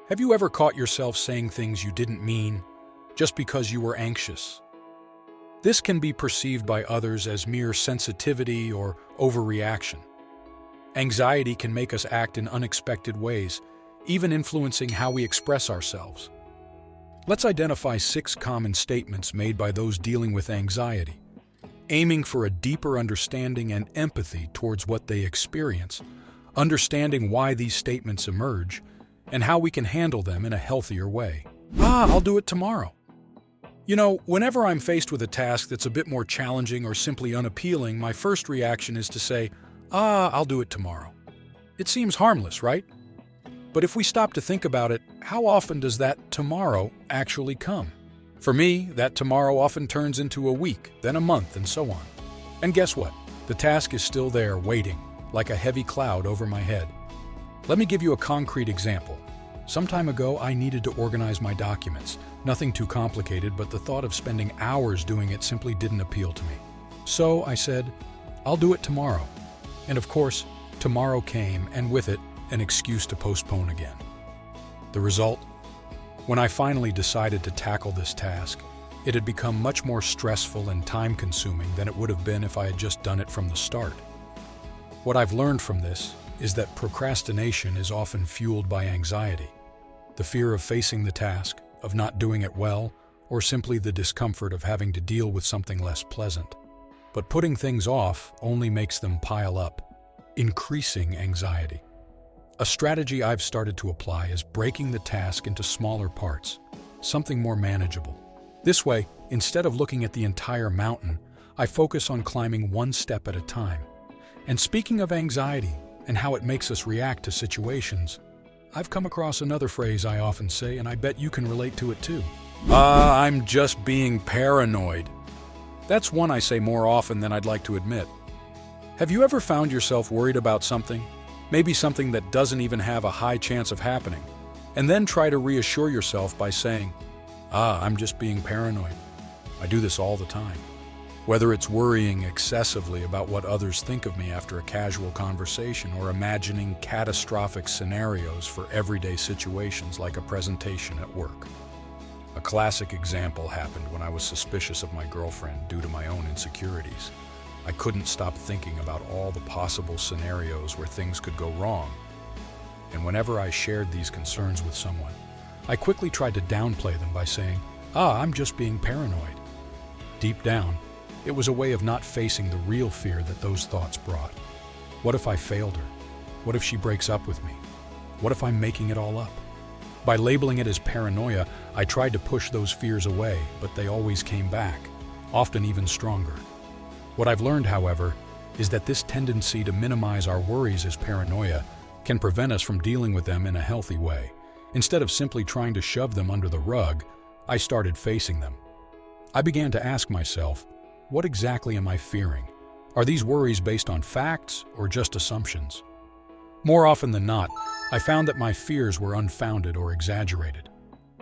Have you ever caught yourself saying things you didn't mean just because you were anxious? This can be perceived by others as mere sensitivity or overreaction. Anxiety can make us act in unexpected ways, even influencing how we express ourselves. Let's identify 6 common statements made by those dealing with anxiety, aiming for a deeper understanding and empathy towards what they experience, understanding why these statements emerge, and how we can handle them in a healthier way. I'll do it tomorrow. Whenever I'm faced with a task that's a bit more challenging or simply unappealing, my first reaction is to say, I'll do it tomorrow. It seems harmless, right? But if we stop to think about it, how often does that tomorrow actually come? For me, that tomorrow often turns into a week, then a month, and so on. And guess what? The task is still there, waiting, like a heavy cloud over my head. Let me give you a concrete example. Some time ago, I needed to organize my documents. Nothing too complicated, but the thought of spending hours doing it simply didn't appeal to me. So I said, I'll do it tomorrow. And of course, tomorrow came, and with it, an excuse to postpone again. The result? When I finally decided to tackle this task, it had become much more stressful and time-consuming than it would have been if I had just done it from the start. What I've learned from this is that procrastination is often fueled by anxiety, the fear of facing the task, of not doing it well, or simply the discomfort of having to deal with something less pleasant. But putting things off only makes them pile up, increasing anxiety. A strategy I've started to apply is breaking the task into smaller parts, something more manageable. This way, instead of looking at the entire mountain, I focus on climbing one step at a time. And speaking of anxiety and how it makes us react to situations, I've come across another phrase I often say, and I bet you can relate to it too. I'm just being paranoid. That's one I say more often than I'd like to admit. Have you ever found yourself worried about something? Maybe something that doesn't even have a high chance of happening, and then try to reassure yourself by saying, I'm just being paranoid. I do this all the time. Whether it's worrying excessively about what others think of me after a casual conversation or imagining catastrophic scenarios for everyday situations like a presentation at work. A classic example happened when I was suspicious of my girlfriend due to my own insecurities. I couldn't stop thinking about all the possible scenarios where things could go wrong. And whenever I shared these concerns with someone, I quickly tried to downplay them by saying, I'm just being paranoid. Deep down, it was a way of not facing the real fear that those thoughts brought. What if I failed her? What if she breaks up with me? What if I'm making it all up? By labeling it as paranoia, I tried to push those fears away, but they always came back, often even stronger. What I've learned, however, is that this tendency to minimize our worries as paranoia can prevent us from dealing with them in a healthy way. Instead of simply trying to shove them under the rug, I started facing them. I began to ask myself, what exactly am I fearing? Are these worries based on facts or just assumptions? More often than not, I found that my fears were unfounded or exaggerated.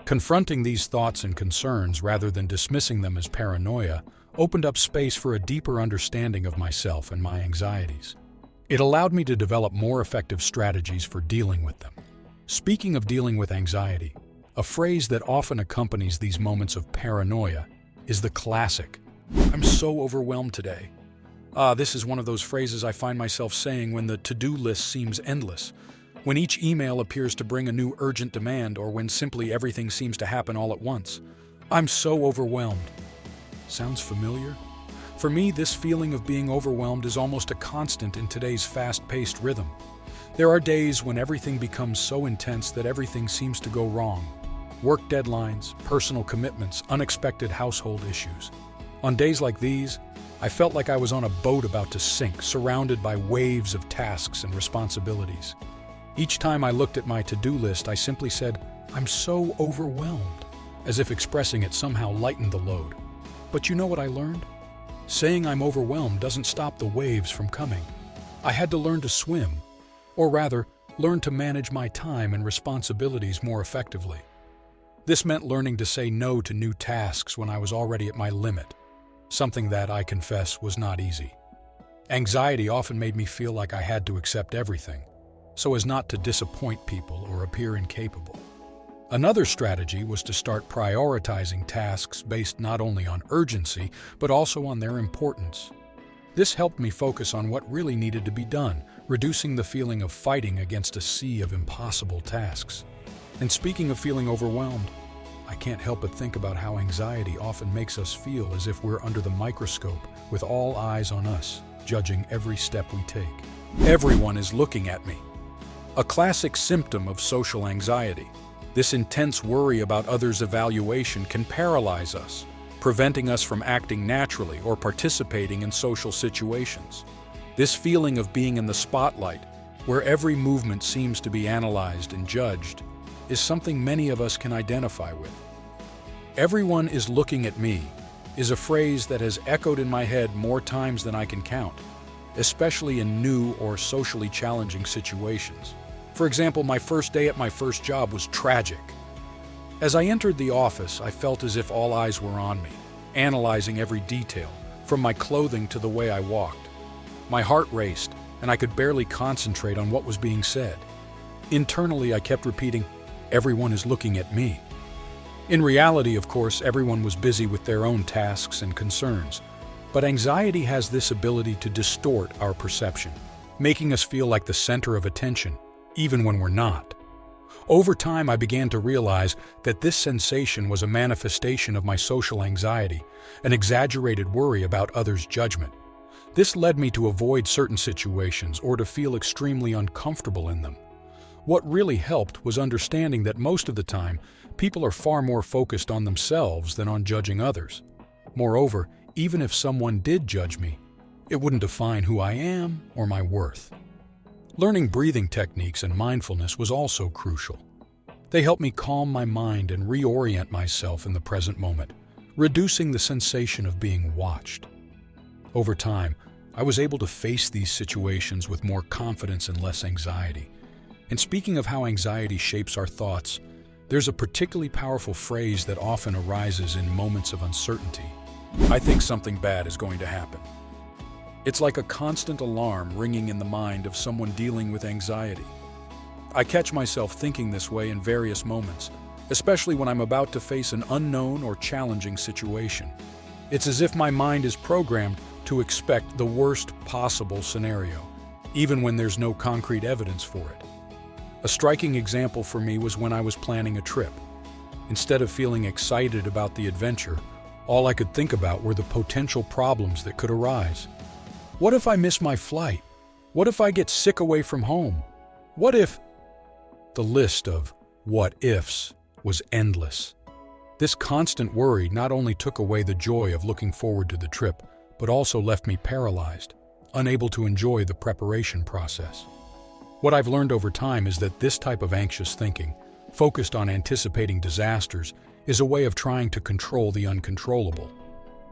Confronting these thoughts and concerns rather than dismissing them as paranoia opened up space for a deeper understanding of myself and my anxieties. It allowed me to develop more effective strategies for dealing with them. Speaking of dealing with anxiety, a phrase that often accompanies these moments of paranoia is the classic, "I'm so overwhelmed today." This is one of those phrases I find myself saying when the to-do list seems endless, when each email appears to bring a new urgent demand, or when simply everything seems to happen all at once. I'm so overwhelmed. Sounds familiar? For me, this feeling of being overwhelmed is almost a constant in today's fast-paced rhythm. There are days when everything becomes so intense that everything seems to go wrong. Work deadlines, personal commitments, unexpected household issues. On days like these, I felt like I was on a boat about to sink, surrounded by waves of tasks and responsibilities. Each time I looked at my to-do list, I simply said, "I'm so overwhelmed," as if expressing it somehow lightened the load. But you know what I learned? Saying I'm overwhelmed doesn't stop the waves from coming. I had to learn to swim, or rather, learn to manage my time and responsibilities more effectively. This meant learning to say no to new tasks when I was already at my limit, something that, I confess, was not easy. Anxiety often made me feel like I had to accept everything, so as not to disappoint people or appear incapable. Another strategy was to start prioritizing tasks based not only on urgency, but also on their importance. This helped me focus on what really needed to be done, reducing the feeling of fighting against a sea of impossible tasks. And speaking of feeling overwhelmed, I can't help but think about how anxiety often makes us feel as if we're under the microscope, with all eyes on us, judging every step we take. Everyone is looking at me. A classic symptom of social anxiety. This intense worry about others' evaluation can paralyze us, preventing us from acting naturally or participating in social situations. This feeling of being in the spotlight, where every movement seems to be analyzed and judged, is something many of us can identify with. "Everyone is looking at me" is a phrase that has echoed in my head more times than I can count, especially in new or socially challenging situations. For example, my first day at my first job was tragic. As I entered the office, I felt as if all eyes were on me, analyzing every detail, from my clothing to the way I walked. My heart raced, and I could barely concentrate on what was being said. Internally, I kept repeating, "Everyone is looking at me." In reality, of course, everyone was busy with their own tasks and concerns, but anxiety has this ability to distort our perception, making us feel like the center of attention, even when we're not. Over time, I began to realize that this sensation was a manifestation of my social anxiety, an exaggerated worry about others' judgment. This led me to avoid certain situations or to feel extremely uncomfortable in them. What really helped was understanding that most of the time, people are far more focused on themselves than on judging others. Moreover, even if someone did judge me, it wouldn't define who I am or my worth. Learning breathing techniques and mindfulness was also crucial. They helped me calm my mind and reorient myself in the present moment, reducing the sensation of being watched. Over time, I was able to face these situations with more confidence and less anxiety. And speaking of how anxiety shapes our thoughts, there's a particularly powerful phrase that often arises in moments of uncertainty. "I think something bad is going to happen." It's like a constant alarm ringing in the mind of someone dealing with anxiety. I catch myself thinking this way in various moments, especially when I'm about to face an unknown or challenging situation. It's as if my mind is programmed to expect the worst possible scenario, even when there's no concrete evidence for it. A striking example for me was when I was planning a trip. Instead of feeling excited about the adventure, all I could think about were the potential problems that could arise. What if I miss my flight? What if I get sick away from home? What if... The list of what ifs was endless. This constant worry not only took away the joy of looking forward to the trip, but also left me paralyzed, unable to enjoy the preparation process. What I've learned over time is that this type of anxious thinking, focused on anticipating disasters, is a way of trying to control the uncontrollable.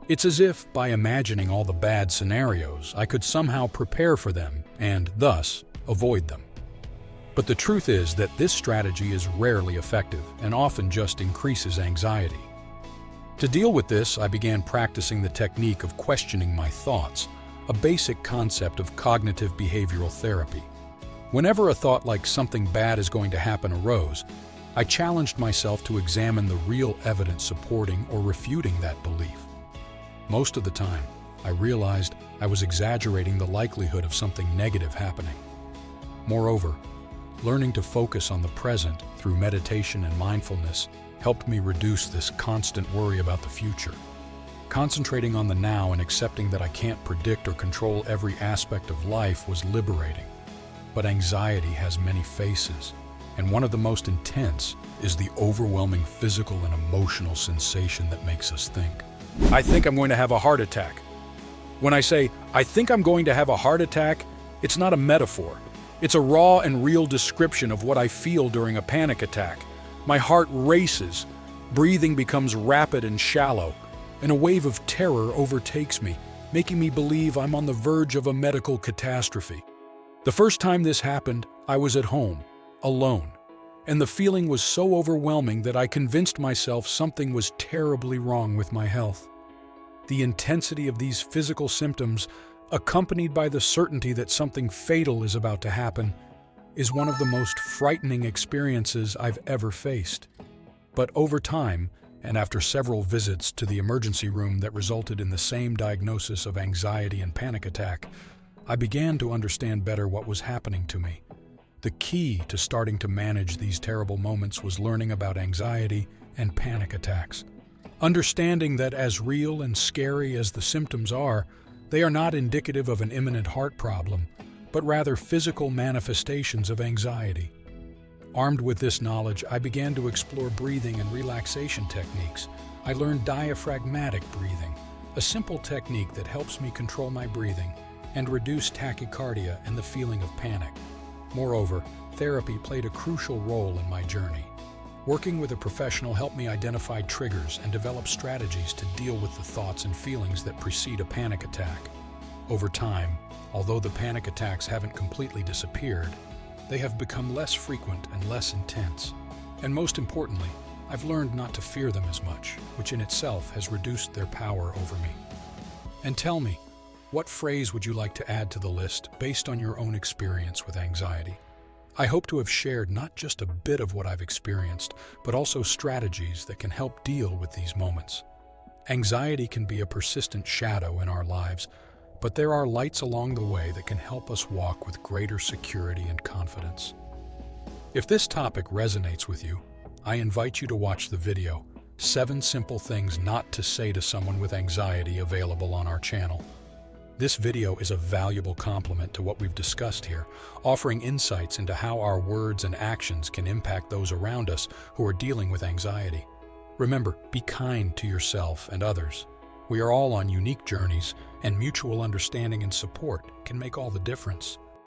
It's as if, by imagining all the bad scenarios, I could somehow prepare for them and, thus, avoid them. But the truth is that this strategy is rarely effective and often just increases anxiety. To deal with this, I began practicing the technique of questioning my thoughts, a basic concept of cognitive behavioral therapy. Whenever a thought like something bad is going to happen arose, I challenged myself to examine the real evidence supporting or refuting that belief. Most of the time, I realized I was exaggerating the likelihood of something negative happening. Moreover, learning to focus on the present through meditation and mindfulness helped me reduce this constant worry about the future. Concentrating on the now and accepting that I can't predict or control every aspect of life was liberating. But anxiety has many faces, and one of the most intense is the overwhelming physical and emotional sensation that makes us think, "I think I'm going to have a heart attack." When I say, "I think I'm going to have a heart attack," it's not a metaphor. It's a raw and real description of what I feel during a panic attack. My heart races, breathing becomes rapid and shallow, and a wave of terror overtakes me, making me believe I'm on the verge of a medical catastrophe. The first time this happened, I was at home, alone, and the feeling was so overwhelming that I convinced myself something was terribly wrong with my health. The intensity of these physical symptoms, accompanied by the certainty that something fatal is about to happen, is one of the most frightening experiences I've ever faced. But over time, and after several visits to the emergency room that resulted in the same diagnosis of anxiety and panic attack, I began to understand better what was happening to me. The key to starting to manage these terrible moments was learning about anxiety and panic attacks. Understanding that as real and scary as the symptoms are, they are not indicative of an imminent heart problem, but rather physical manifestations of anxiety. Armed with this knowledge, I began to explore breathing and relaxation techniques. I learned diaphragmatic breathing, a simple technique that helps me control my breathing and reduce tachycardia and the feeling of panic. Moreover, therapy played a crucial role in my journey. Working with a professional helped me identify triggers and develop strategies to deal with the thoughts and feelings that precede a panic attack. Over time, although the panic attacks haven't completely disappeared, they have become less frequent and less intense. And most importantly, I've learned not to fear them as much, which in itself has reduced their power over me. And tell me, what phrase would you like to add to the list based on your own experience with anxiety? I hope to have shared not just a bit of what I've experienced, but also strategies that can help deal with these moments. Anxiety can be a persistent shadow in our lives, but there are lights along the way that can help us walk with greater security and confidence. If this topic resonates with you, I invite you to watch the video, 7 Simple Things Not to Say to Someone with Anxiety, available on our channel. This video is a valuable complement to what we've discussed here, offering insights into how our words and actions can impact those around us who are dealing with anxiety. Remember, be kind to yourself and others. We are all on unique journeys, and mutual understanding and support can make all the difference.